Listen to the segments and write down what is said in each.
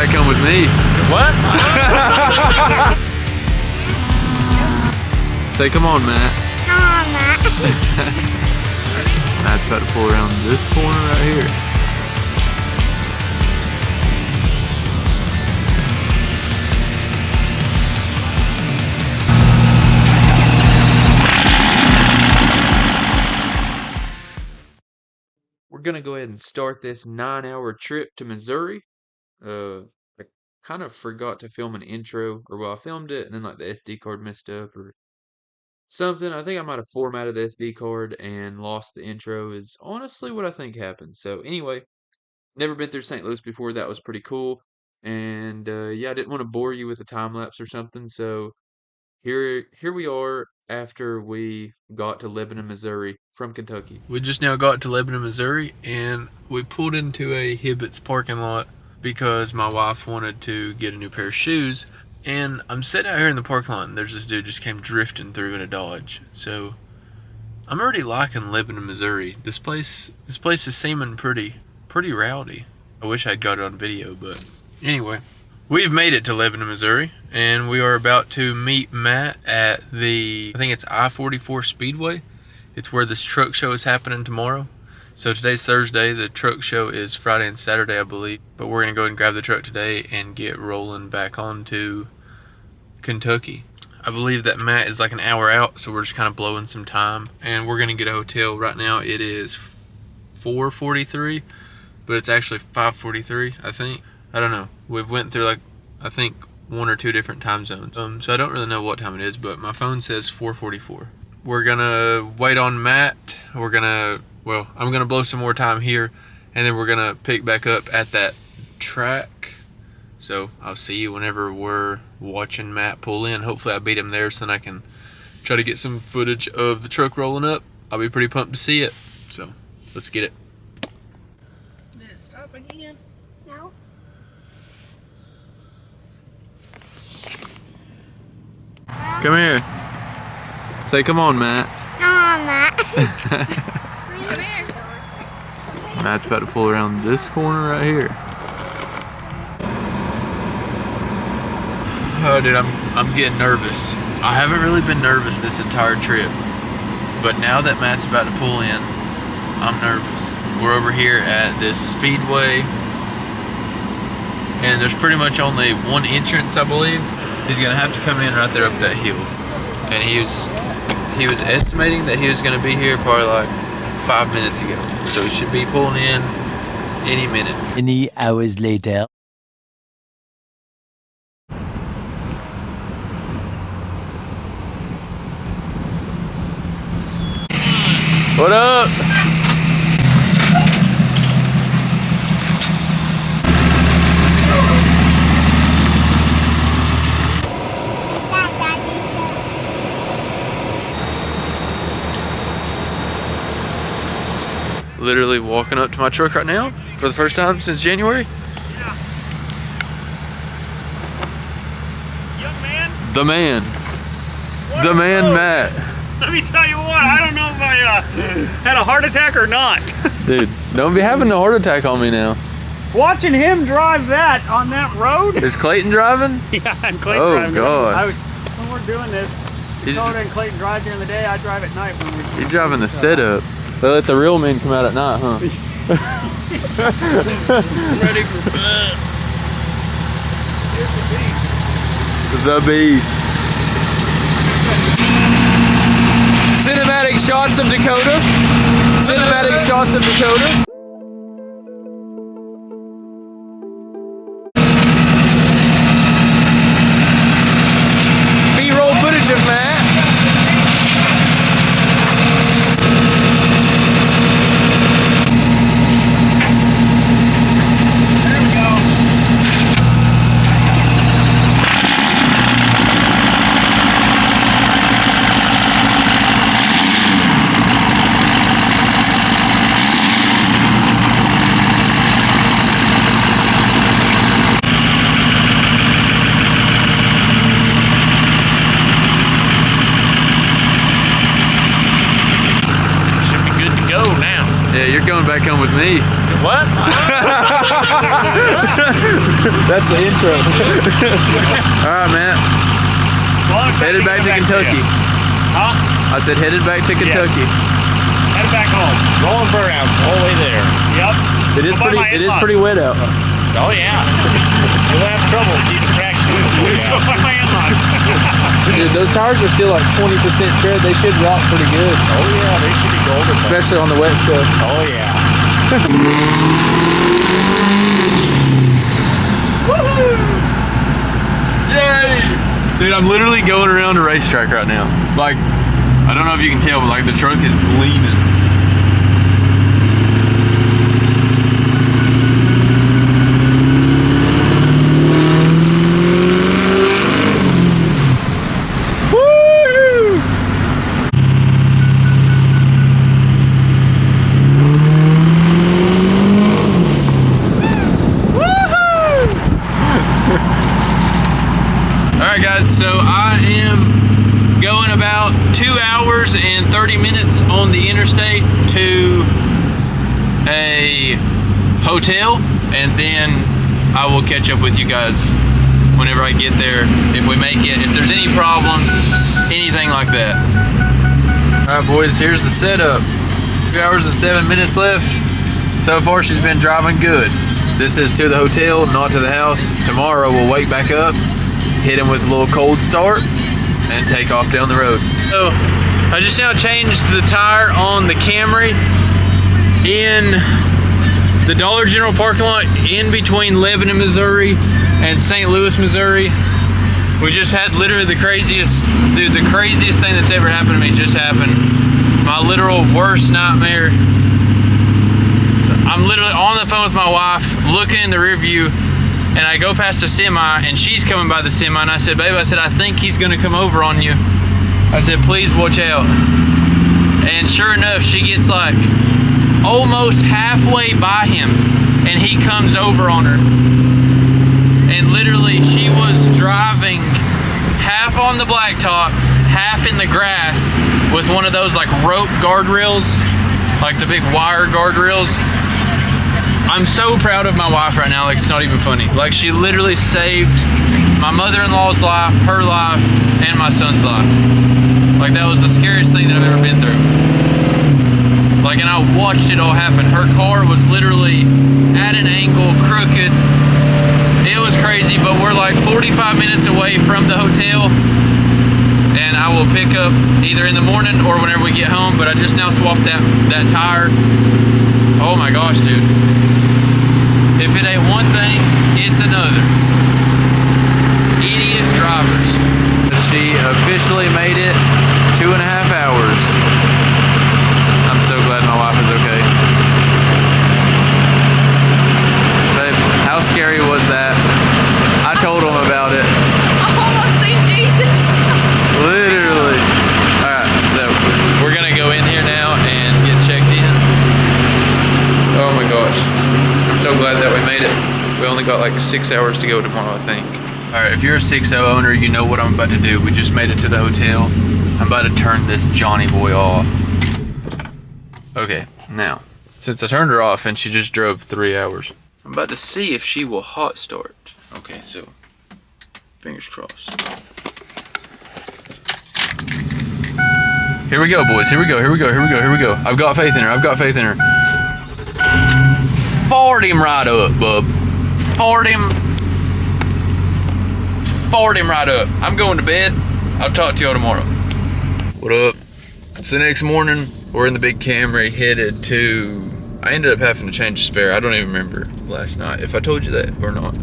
back home with me. What? Say, come on, Matt. Come on, Matt. Matt's about to pull around this corner right here. We're gonna go ahead and start this 9-hour trip to Missouri. I kind of forgot to film an intro, or well, I filmed it and then like the SD card messed up or something. I think I might have formatted the SD card and lost the intro is honestly what I think happened. So anyway, never been through St. Louis before. That was pretty cool. And yeah, I didn't want to bore you with a time lapse or something. So here we are after we got to Lebanon, Missouri from Kentucky. We just now got to Lebanon, Missouri, and we pulled into a Hibbett's parking lot because my wife wanted to get a new pair of shoes. And I'm sitting out here in the parking lot, and there's this dude just came drifting through in a Dodge. So I'm already liking Lebanon, Missouri. This place is seeming pretty rowdy. I wish I'd got it on video, but anyway. We've made it to Lebanon, Missouri, and we are about to meet Matt at I think it's I-44 Speedway. It's where this truck show is happening tomorrow. So today's Thursday, the truck show is Friday and Saturday, I believe. But we're gonna go ahead and grab the truck today and get rolling back on to Kentucky. I believe that Matt is like an hour out, so we're just kind of blowing some time. And we're gonna get a hotel. Right now it is 4:43, but it's actually 5:43, I think. I don't know. We've went through like, I think 1 or 2 different time zones. So I don't really know what time it is, but my phone says 4:44. We're gonna wait on Matt. I'm gonna blow some more time here, and then we're gonna pick back up at that track. So I'll see you whenever we're watching Matt pull in. Hopefully I beat him there so then I can try to get some footage of the truck rolling up. I'll be pretty pumped to see it. So let's get it. Did it stop again? No. Come here. Say, come on, Matt. Come on, Matt. Come here. Matt's about to pull around this corner right here. Oh, dude, I'm getting nervous. I haven't really been nervous this entire trip, but now that Matt's about to pull in, I'm nervous. We're over here at this speedway, and there's pretty much only one entrance, I believe. He's gonna have to come in right there up that hill, and he was estimating that he was gonna be here probably like 5 minutes ago, so he should be pulling in any minute. Many hours later. What up? Literally walking up to my truck right now for the first time since January. Yeah. Young man. The man. What The a man, road. Matt. Let me tell you what, I don't know if I had a heart attack or not. Dude, don't be having a heart attack on me now. Watching him drive that on that road. Is Clayton driving? Yeah, and Clayton Oh, driving. gosh. When we're doing this, He's- Dakota and Clayton drive during the day, I drive at night when we He's driving the setup. They let the real men come out at night, huh? ready for bed. Here's the beast. The beast. Cinematic shots of Dakota. Cinematic shots of Dakota. B-roll footage of Matt. There we go. Yeah, you're going back home with me. What? That's the intro. Alright, Matt. Well, Headed back to Kentucky. Huh? I said headed back to Kentucky. Headed back home. Rolling burnout all the way there. Yep. It is pretty wet out. Oh yeah. You'll have trouble keeping traction. Go by my in-laws. Dude, those tires are still like 20% tread. They should rock pretty good. Oh yeah, they should be golden. Especially on the wet stuff. Oh yeah. Yay! Dude, I'm literally going around a racetrack right now. Like, I don't know if you can tell, but like the truck is leaning. Alright guys, so I am going about 2 hours and 30 minutes on the interstate to a hotel, and then I will catch up with you guys whenever I get there, if we make it, if there's any problems, anything like that. Alright boys, here's the setup. 2 hours and 7 minutes left. So far she's been driving good. This is to the hotel, not to the house. Tomorrow we'll wake back up, hit him with a little cold start, and take off down the road. So I just now changed the tire on the Camry in the Dollar General parking lot in between Lebanon, Missouri and St. Louis, Missouri. We just had literally the craziest, dude, the craziest thing that's ever happened to me just happened. My literal worst nightmare. So I'm literally on the phone with my wife, looking in the rear view, and I go past a semi, and she's coming by the semi, and I said, babe, I said, I think he's gonna come over on you. I said, please watch out. And sure enough, she gets like almost halfway by him, and he comes over on her. And literally, she was driving half on the blacktop, half in the grass, with one of those like rope guardrails, like the big wire guardrails. I'm so proud of my wife right now, like it's not even funny. Like she literally saved my mother-in-law's life, her life, and my son's life. Like that was the scariest thing that I've ever been through. Like, and I watched it all happen. Her car was literally at an angle, crooked. It was crazy, but we're like 45 minutes away from the hotel. And I will pick up either in the morning or whenever we get home, but I just now swapped that tire. Oh my gosh, dude. If it ain't one thing, it's another. Idiot drivers. She officially made it 2.5 hours. I'm so glad my wife is okay. Babe, how scary was that? I told him about it. I almost seen Jesus. Literally. Alright, so we're gonna go in here now and get checked in. Oh my gosh. I'm so glad that we made it. We only got like 6 hours to go tomorrow, I think. Alright, if you're a 6.0 owner, you know what I'm about to do. We just made it to the hotel. I'm about to turn this Johnny boy off. Okay, now, since I turned her off and she just drove 3 hours, I'm about to see if she will hot start. Okay, so, fingers crossed. Here we go, boys. Here we go, here we go, here we go, here we go. I've got faith in her, I've got faith in her. Fart him right up, bub. Fart him right up. I'm going to bed. I'll talk to y'all tomorrow. What up? It's the next morning. We're in the big Camry headed to... I ended up having to change the spare. I don't even remember last night if I told you that or not.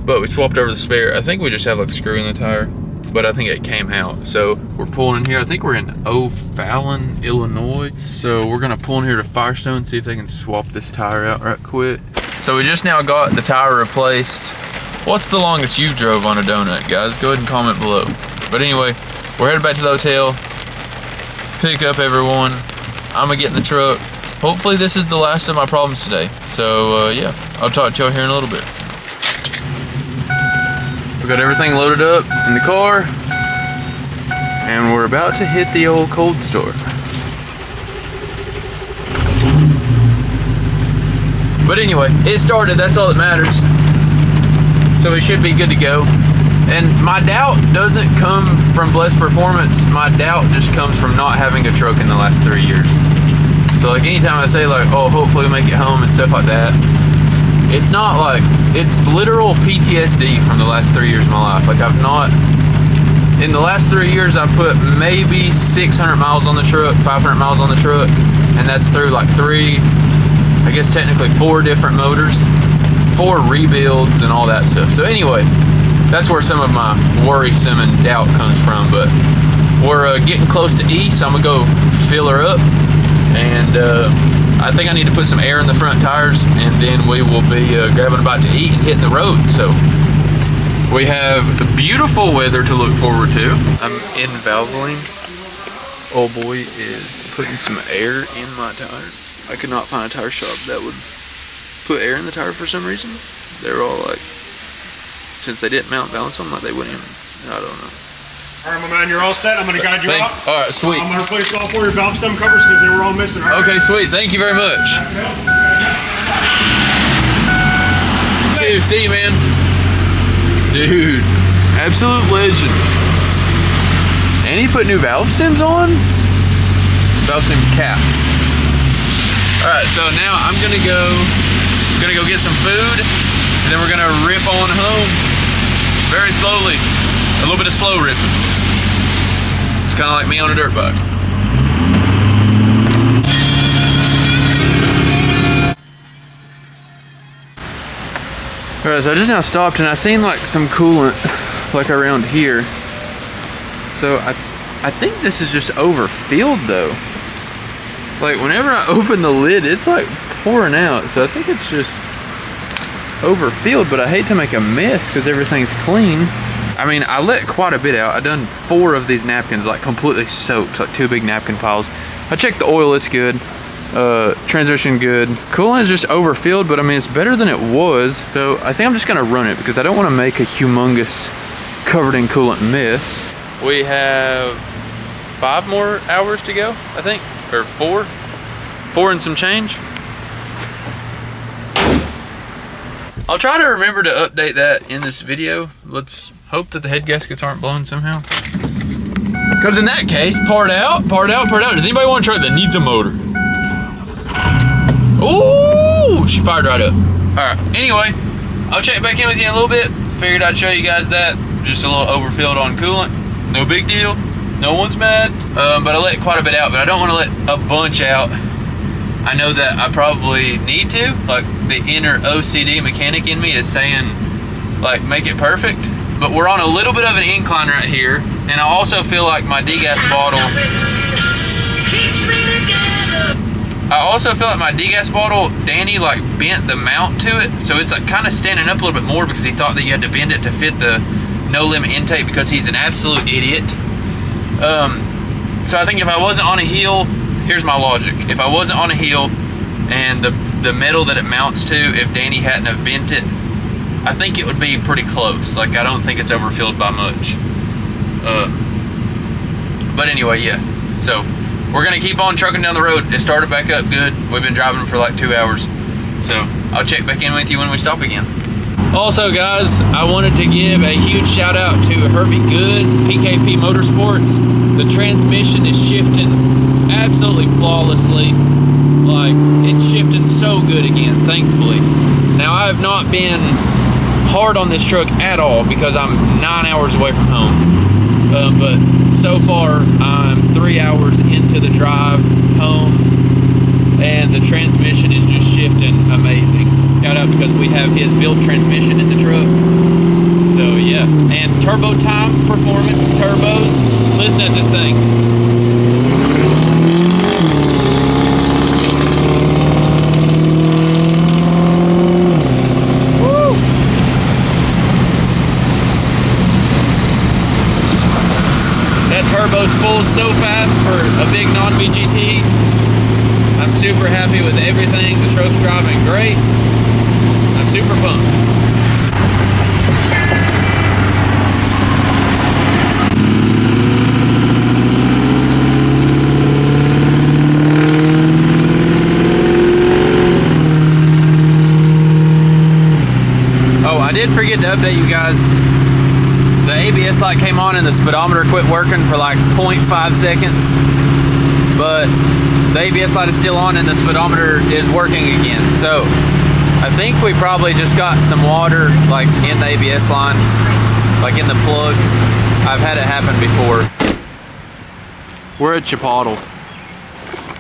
But we swapped over the spare. I think we just have like a screw in the tire, but I think it came out. So we're pulling in here. I think we're in O'Fallon, Illinois. So we're gonna pull in here to Firestone, see if they can swap this tire out right quick. So we just now got the tire replaced. What's the longest you've drove on a donut, guys? Go ahead and comment below. But anyway, we're headed back to the hotel, pick up everyone. I'm gonna get in the truck. Hopefully this is the last of my problems today. So yeah, I'll talk to y'all here in a little bit. We got everything loaded up in the car, and we're about to hit the old cold start. But anyway, it started, that's all that matters. So it should be good to go. And my doubt doesn't come from Blessed Performance. My doubt just comes from not having a truck in the last 3 years. So like anytime I say like, oh, hopefully we make it home and stuff like that, it's not like, it's literal PTSD from the last 3 years of my life. Like I've not, in the last 3 years, I've put maybe 600 miles on the truck, 500 miles on the truck. And that's through like I guess technically 4 different motors, 4 rebuilds and all that stuff. So anyway, that's where some of my worrisome and doubt comes from. But we're getting close to E, so I'm gonna go fill her up. And I think I need to put some air in the front tires, and then we will be grabbing a bite to eat and hitting the road. So we have beautiful weather to look forward to. I'm in Valvoline. Old boy is putting some air in my tires. I could not find a tire shop that would put air in the tire for some reason. They're all like, since they didn't mount balance on them, like they wouldn't even, I don't know. All right, my man, you're all set. I'm going to guide you out. All right, sweet. I'm going to replace all 4 of your valve stem covers because they were all missing. Right? Okay, sweet. Thank you very much. Dude, see you, man. Dude, absolute legend. And he put new valve stems on? Valve stem caps. All right, so now I'm gonna go get some food, and then we're gonna rip on home very slowly. A little bit of slow ripping. It's kind of like me on a dirt bike. Alright, so I just now stopped and I seen like some coolant like around here. So I think this is just overfilled though. Like whenever I open the lid, it's like pouring out. So I think it's just overfilled, but I hate to make a mess because everything's clean. I mean, I let quite a bit out. I done 4 of these napkins like completely soaked, like 2 big napkin piles. I checked the oil, it's good. Transmission good. Coolant is just overfilled, but I mean, it's better than it was. So I think I'm just gonna run it because I don't wanna make a humongous covered in coolant mess. We have 5 more hours to go, I think, or 4. 4 and some change. I'll try to remember to update that in this video. Let's hope that the head gaskets aren't blown somehow. Because in that case, part out, part out, part out. Does anybody want a truck that needs a motor? Ooh, she fired right up. All right, anyway, I'll check back in with you in a little bit. Figured I'd show you guys that. Just a little overfilled on coolant. No big deal. No one's mad. But I let quite a bit out, but I don't want to let a bunch out. I know that I probably need to. Like the inner OCD mechanic in me is saying, like, make it perfect. But we're on a little bit of an incline right here. And I also feel like my degas bottle, Danny like bent the mount to it. So it's like kind of standing up a little bit more because he thought that you had to bend it to fit the no limit intake because he's an absolute idiot. So I think if I wasn't on a heel, here's my logic. If I wasn't on a heel and the metal that it mounts to, if Danny hadn't have bent it, I think it would be pretty close. Like I don't think it's overfilled by much. But anyway, yeah. So we're gonna keep on trucking down the road. It started back up good. We've been driving for like 2 hours. So I'll check back in with you when we stop again. Also guys, I wanted to give a huge shout out to Herbie Good, PKP Motorsports. The transmission is shifting absolutely flawlessly. Like, it's shifting so good again, thankfully. Now, I have not been hard on this truck at all because I'm 9 hours away from home. But so far, I'm 3 hours into the drive home, and the transmission is just shifting amazing. Shout out because we have his built transmission in the truck. So yeah, and turbo time, performance, turbos. Listen to this thing. Woo! That turbo spools so fast for a big non-VGT. I'm super happy with everything. The truck's driving great. I'm super pumped. Oh, I did forget to update you guys. The ABS light came on and the speedometer quit working for like 0.5 seconds. But the ABS light is still on and the speedometer is working again. So I think we probably just got some water like in the ABS line, like in the plug. I've had it happen before. We're at Chipotle.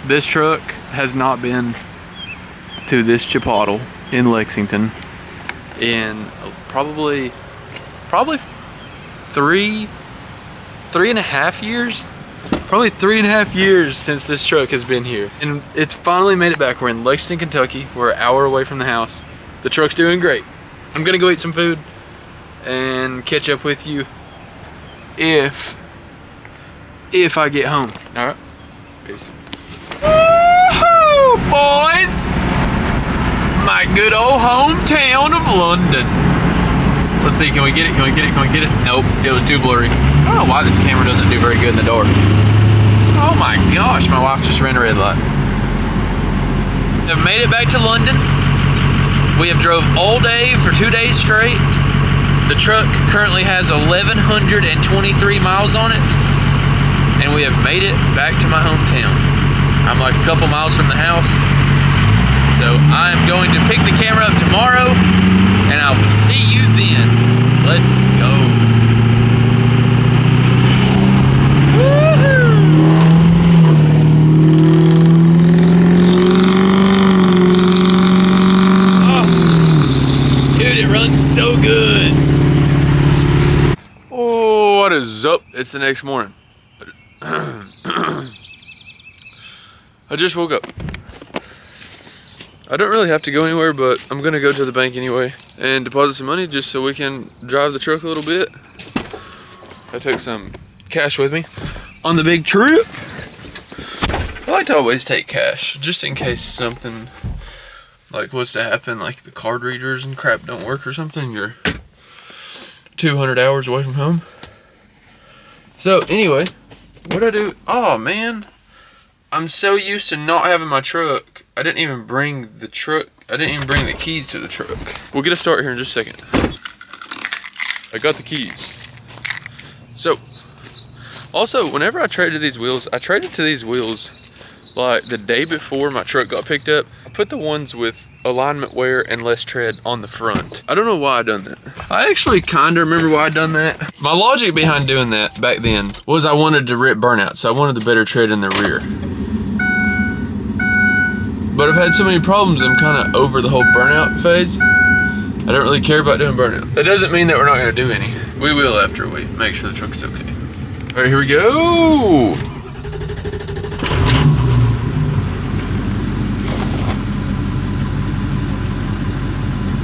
This truck has not been to this Chipotle in Lexington in probably 3.5 years. Probably 3.5 years since this truck has been here. And it's finally made it back. We're in Lexington, Kentucky. We're an hour away from the house. The truck's doing great. I'm gonna go eat some food and catch up with you if I get home. All right, peace. Woohoo, boys! My good old hometown of London. Let's see, can we get it? Can we get it? Can we get it? Nope, it was too blurry. I don't know why this camera doesn't do very good in the dark. Oh my gosh, my wife just ran a red light. Have made it back to London. We have drove all day for 2 days straight. The truck currently has 1,123 miles on it. And we have made it back to my hometown. I'm like a couple miles from the house. So I am going to pick the camera up tomorrow and I will see you then. Let's go. Woohoo! Oh, dude, it runs so good. Oh, what is up? It's the next morning. I just woke up. I don't really have to go anywhere, but I'm gonna go to the bank anyway and deposit some money just so we can drive the truck a little bit. I took some cash with me on the big trip. I like to always take cash just in case something like was to happen, like the card readers and crap don't work or something. You're 200 hours away from home. So anyway, what'd I do? Oh man, I'm so used to not having my truck. I didn't even bring the truck. I didn't even bring the keys to the truck. We'll get a start here in just a second. I got the keys. So, also, whenever I traded these wheels, I traded to these wheels like the day before my truck got picked up. I put the ones with alignment wear and less tread on the front. I don't know why I done that. I actually kind of remember why I done that. My logic behind doing that back then was I wanted to rip burnout, so I wanted the better tread in the rear. But I've had so many problems, I'm kind of over the whole burnout phase. I don't really care about doing burnout. That doesn't mean that we're not gonna do any. We will after we make sure the truck's okay. All right, here we go.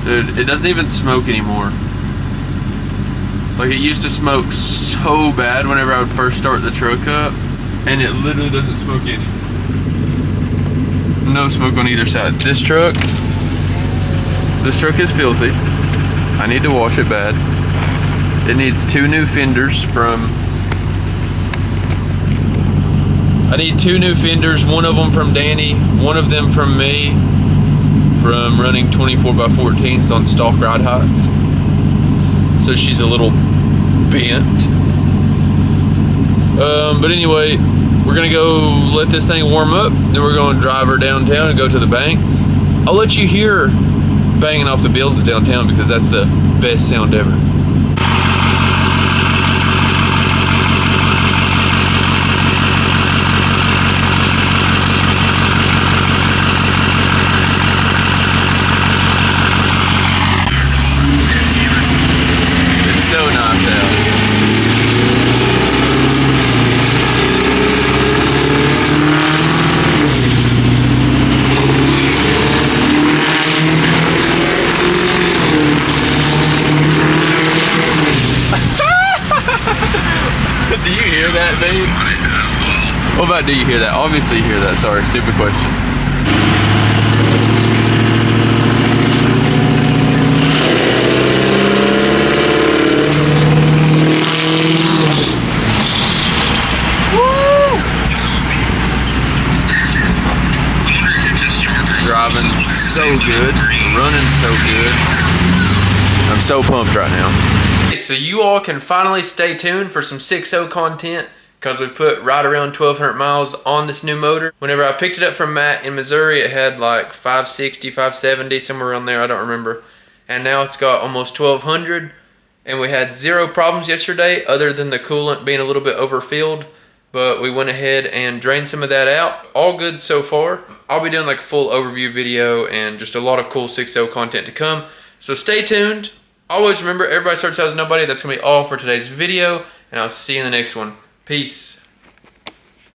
Dude, it doesn't even smoke anymore. Like, it used to smoke so bad whenever I would first start the truck up, and it literally doesn't smoke any. No smoke on either side. This truck is filthy. I need to wash it bad. It needs 2 new fenders I need 2 new fenders, one of them from Danny, one of them from me, from running 24x14s on stock ride heights. So she's a little bent. But anyway, we're gonna go let this thing warm up, then we're gonna drive her downtown and go to the bank. I'll let you hear banging off the buildings downtown because that's the best sound ever. It's so nice out. Do you hear that, babe? What about do you hear that? Obviously you hear that. Sorry, stupid question. Woo! Driving so good, running so good. I'm so pumped right now. Okay, so you all can finally stay tuned for some 6.0 content because we've put right around 1,200 miles on this new motor. Whenever I picked it up from Matt in Missouri, it had like 560, 570, somewhere around there, I don't remember. And now it's got almost 1,200. And we had 0 problems yesterday other than the coolant being a little bit overfilled. But we went ahead and drained some of that out. All good so far. I'll be doing like a full overview video and just a lot of cool 6.0 content to come. So stay tuned. Always remember, everybody starts out as nobody. That's going to be all for today's video. And I'll see you in the next one. Peace.